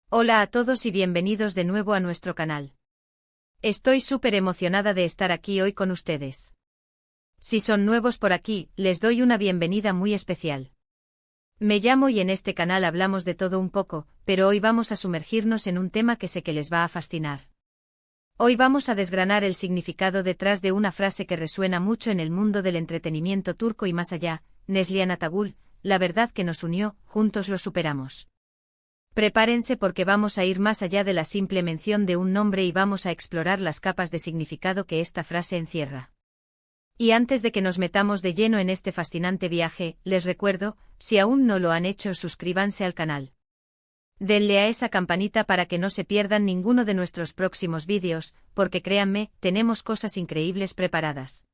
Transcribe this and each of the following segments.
Hola a todos y bienvenidos de nuevo a nuestro canal. Estoy súper emocionada de estar aquí hoy con ustedes. Si son nuevos por aquí, les doy una bienvenida muy especial. Me llamo y en este canal hablamos de todo un poco, pero hoy vamos a sumergirnos en un tema que sé que les va a fascinar. Hoy vamos a desgranar el significado detrás de una frase que resuena mucho en el mundo del entretenimiento turco y más allá, Neslihan Atagul, la verdad que nos unió, juntos lo superamos. Prepárense porque vamos a ir más allá de la simple mención de un nombre y vamos a explorar las capas de significado que esta frase encierra. Y antes de que nos metamos de lleno en este fascinante viaje, les recuerdo, si aún no lo han hecho, suscríbanse al canal. Denle a esa campanita para que no se pierdan ninguno de nuestros próximos vídeos, porque créanme, tenemos cosas increíbles preparadas.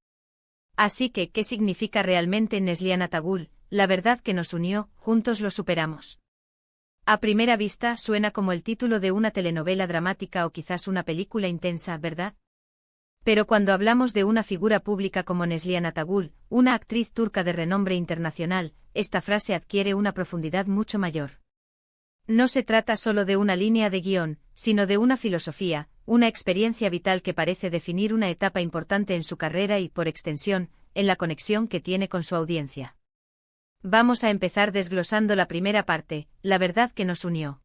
Así que, ¿qué significa realmente Neslihan Atagul, la verdad que nos unió, juntos lo superamos? A primera vista suena como el título de una telenovela dramática o quizás una película intensa, ¿verdad? Pero cuando hablamos de una figura pública como Neslihan Atagul, una actriz turca de renombre internacional, esta frase adquiere una profundidad mucho mayor. No se trata solo de una línea de guión, sino de una filosofía, una experiencia vital que parece definir una etapa importante en su carrera y, por extensión, en la conexión que tiene con su audiencia. Vamos a empezar desglosando la primera parte, la verdad que nos unió.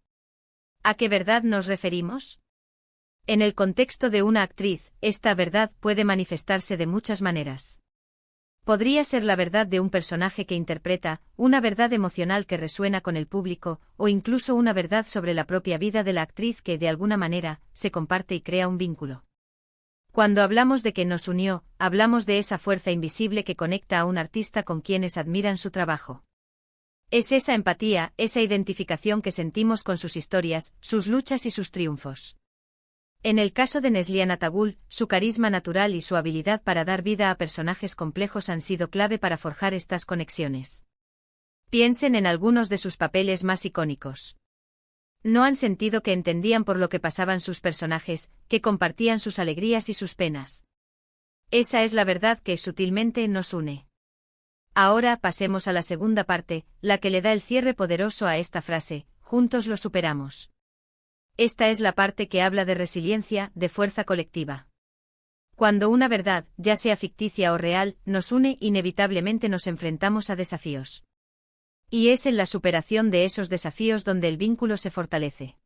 ¿A qué verdad nos referimos? En el contexto de una actriz, esta verdad puede manifestarse de muchas maneras. Podría ser la verdad de un personaje que interpreta, una verdad emocional que resuena con el público, o incluso una verdad sobre la propia vida de la actriz que, de alguna manera, se comparte y crea un vínculo. Cuando hablamos de que nos unió, hablamos de esa fuerza invisible que conecta a un artista con quienes admiran su trabajo. Es esa empatía, esa identificación que sentimos con sus historias, sus luchas y sus triunfos. En el caso de Neslihan Atagul, su carisma natural y su habilidad para dar vida a personajes complejos han sido clave para forjar estas conexiones. Piensen en algunos de sus papeles más icónicos. No han sentido que entendían por lo que pasaban sus personajes, que compartían sus alegrías y sus penas. Esa es la verdad que sutilmente nos une. Ahora pasemos a la segunda parte, la que le da el cierre poderoso a esta frase, juntos lo superamos. Esta es la parte que habla de resiliencia, de fuerza colectiva. Cuando una verdad, ya sea ficticia o real, nos une, inevitablemente nos enfrentamos a desafíos. Y es en la superación de esos desafíos donde el vínculo se fortalece.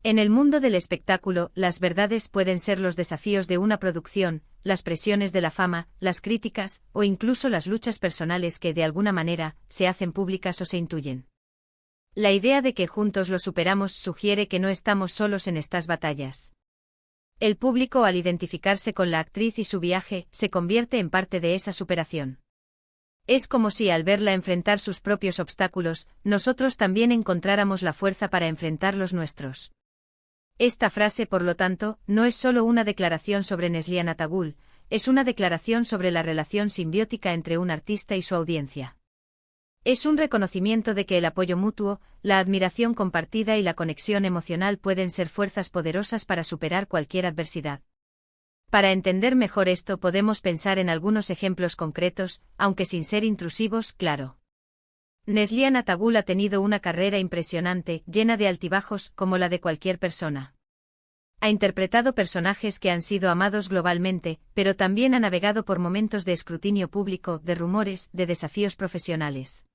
En el mundo del espectáculo, las verdades pueden ser los desafíos de una producción, las presiones de la fama, las críticas, o incluso las luchas personales que, de alguna manera, se hacen públicas o se intuyen. La idea de que juntos lo superamos sugiere que no estamos solos en estas batallas. El público, al identificarse con la actriz y su viaje, se convierte en parte de esa superación. Es como si al verla enfrentar sus propios obstáculos, nosotros también encontráramos la fuerza para enfrentar los nuestros. Esta frase, por lo tanto, no es solo una declaración sobre Neslihan Atagul, es una declaración sobre la relación simbiótica entre un artista y su audiencia. Es un reconocimiento de que el apoyo mutuo, la admiración compartida y la conexión emocional pueden ser fuerzas poderosas para superar cualquier adversidad. Para entender mejor esto podemos pensar en algunos ejemplos concretos, aunque sin ser intrusivos, claro. Neslihan Atagul ha tenido una carrera impresionante, llena de altibajos, como la de cualquier persona. Ha interpretado personajes que han sido amados globalmente, pero también ha navegado por momentos de escrutinio público, de rumores, de desafíos profesionales.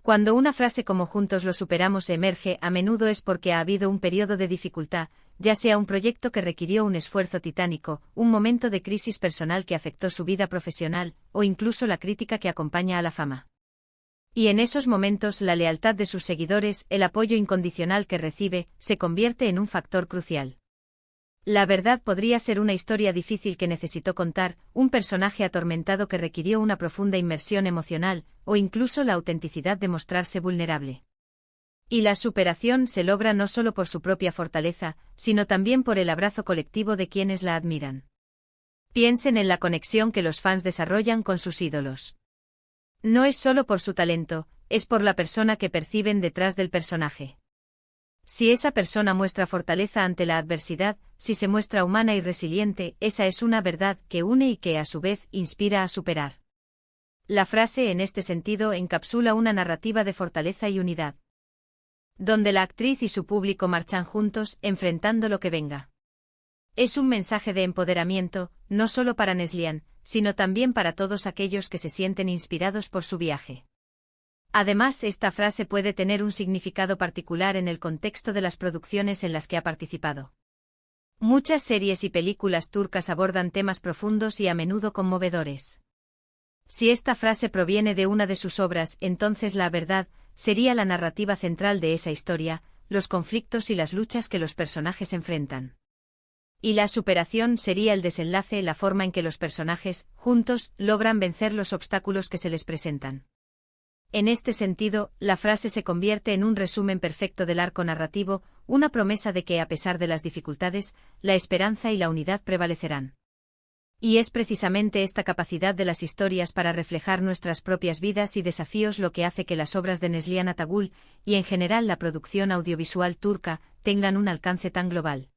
Cuando una frase como juntos lo superamos emerge, a menudo es porque ha habido un periodo de dificultad, ya sea un proyecto que requirió un esfuerzo titánico, un momento de crisis personal que afectó su vida profesional, o incluso la crítica que acompaña a la fama. Y en esos momentos la lealtad de sus seguidores, el apoyo incondicional que recibe, se convierte en un factor crucial. La verdad podría ser una historia difícil que necesitó contar, un personaje atormentado que requirió una profunda inmersión emocional, o incluso la autenticidad de mostrarse vulnerable. Y la superación se logra no solo por su propia fortaleza, sino también por el abrazo colectivo de quienes la admiran. Piensen en la conexión que los fans desarrollan con sus ídolos. No es solo por su talento, es por la persona que perciben detrás del personaje. Si esa persona muestra fortaleza ante la adversidad, si se muestra humana y resiliente, esa es una verdad que une y que a su vez inspira a superar. La frase en este sentido encapsula una narrativa de fortaleza y unidad. donde la actriz y su público marchan juntos, enfrentando lo que venga. Es un mensaje de empoderamiento, no solo para Neslihan, sino también para todos aquellos que se sienten inspirados por su viaje. Además, esta frase puede tener un significado particular en el contexto de las producciones en las que ha participado. Muchas series y películas turcas abordan temas profundos y a menudo conmovedores. Si esta frase proviene de una de sus obras, entonces la verdad sería la narrativa central de esa historia, los conflictos y las luchas que los personajes enfrentan. Y la superación sería el desenlace, la forma en que los personajes, juntos, logran vencer los obstáculos que se les presentan. En este sentido, la frase se convierte en un resumen perfecto del arco narrativo, una promesa de que, a pesar de las dificultades, la esperanza y la unidad prevalecerán. Y es precisamente esta capacidad de las historias para reflejar nuestras propias vidas y desafíos lo que hace que las obras de Neslihan Atagül, y en general la producción audiovisual turca, tengan un alcance tan global.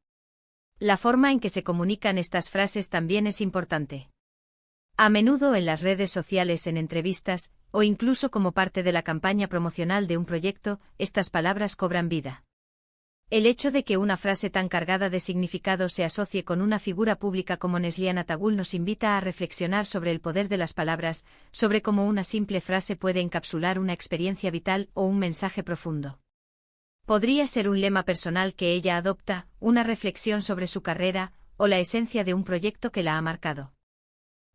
La forma en que se comunican estas frases también es importante. A menudo en las redes sociales, en entrevistas, o incluso como parte de la campaña promocional de un proyecto, estas palabras cobran vida. El hecho de que una frase tan cargada de significado se asocie con una figura pública como Neslihan Atagül nos invita a reflexionar sobre el poder de las palabras, sobre cómo una simple frase puede encapsular una experiencia vital o un mensaje profundo. Podría ser un lema personal que ella adopta, una reflexión sobre su carrera, o la esencia de un proyecto que la ha marcado.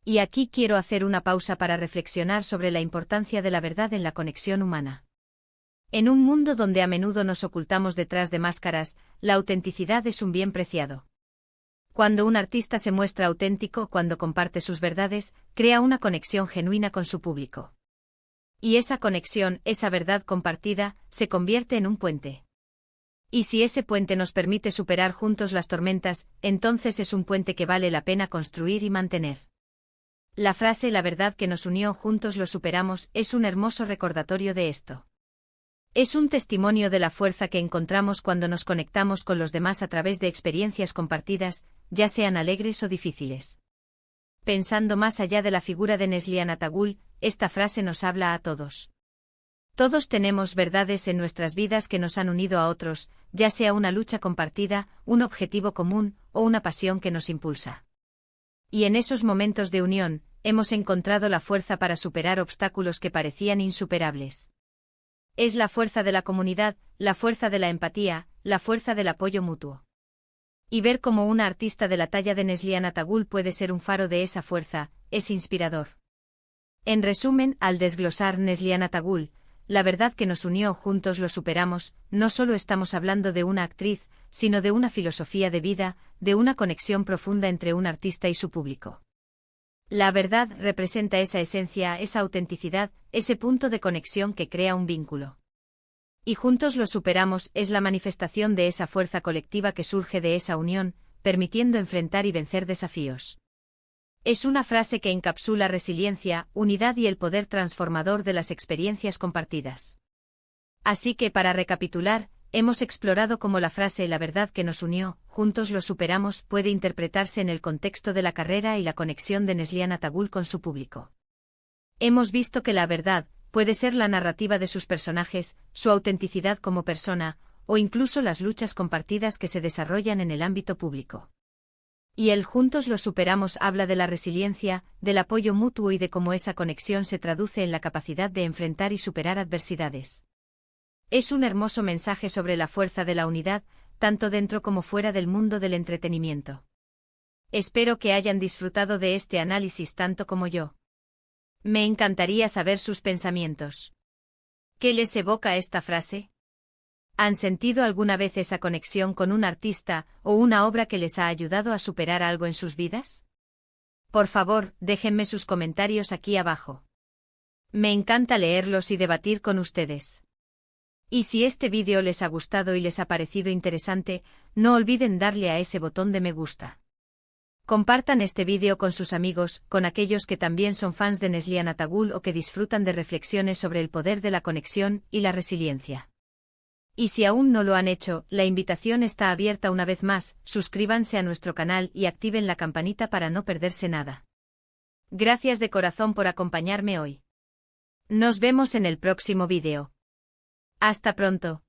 Y aquí quiero hacer una pausa para reflexionar sobre la importancia de la verdad en la conexión humana. En un mundo donde a menudo nos ocultamos detrás de máscaras, la autenticidad es un bien preciado. Cuando un artista se muestra auténtico, cuando comparte sus verdades, crea una conexión genuina con su público. Y esa conexión, esa verdad compartida, se convierte en un puente. Y si ese puente nos permite superar juntos las tormentas, entonces es un puente que vale la pena construir y mantener. La frase "la verdad que nos unió, juntos lo superamos" es un hermoso recordatorio de esto. Es un testimonio de la fuerza que encontramos cuando nos conectamos con los demás a través de experiencias compartidas, ya sean alegres o difíciles. Pensando más allá de la figura de Neslihan Atagül, esta frase nos habla a todos. Todos tenemos verdades en nuestras vidas que nos han unido a otros, ya sea una lucha compartida, un objetivo común, o una pasión que nos impulsa. Y en esos momentos de unión, hemos encontrado la fuerza para superar obstáculos que parecían insuperables. Es la fuerza de la comunidad, la fuerza de la empatía, la fuerza del apoyo mutuo. Y ver cómo una artista de la talla de Neslihan Atagül puede ser un faro de esa fuerza, es inspirador. En resumen, al desglosar Neslihan Atagül, la verdad que nos unió, juntos lo superamos, no solo estamos hablando de una actriz, sino de una filosofía de vida, de una conexión profunda entre un artista y su público. La verdad representa esa esencia, esa autenticidad, ese punto de conexión que crea un vínculo. Y juntos lo superamos es la manifestación de esa fuerza colectiva que surge de esa unión, permitiendo enfrentar y vencer desafíos. Es una frase que encapsula resiliencia, unidad y el poder transformador de las experiencias compartidas. Así que, para recapitular, hemos explorado cómo la frase "la verdad que nos unió, juntos lo superamos" puede interpretarse en el contexto de la carrera y la conexión de Neslihan Atagül con su público. Hemos visto que la verdad puede ser la narrativa de sus personajes, su autenticidad como persona, o incluso las luchas compartidas que se desarrollan en el ámbito público. Y el "juntos lo superamos" habla de la resiliencia, del apoyo mutuo y de cómo esa conexión se traduce en la capacidad de enfrentar y superar adversidades. Es un hermoso mensaje sobre la fuerza de la unidad, tanto dentro como fuera del mundo del entretenimiento. Espero que hayan disfrutado de este análisis tanto como yo. Me encantaría saber sus pensamientos. ¿Qué les evoca esta frase? ¿Han sentido alguna vez esa conexión con un artista o una obra que les ha ayudado a superar algo en sus vidas? Por favor, déjenme sus comentarios aquí abajo. Me encanta leerlos y debatir con ustedes. Y si este vídeo les ha gustado y les ha parecido interesante, no olviden darle a ese botón de me gusta. Compartan este vídeo con sus amigos, con aquellos que también son fans de Neslihan Atagül o que disfrutan de reflexiones sobre el poder de la conexión y la resiliencia. Y si aún no lo han hecho, la invitación está abierta una vez más, suscríbanse a nuestro canal y activen la campanita para no perderse nada. Gracias de corazón por acompañarme hoy. Nos vemos en el próximo vídeo. Hasta pronto.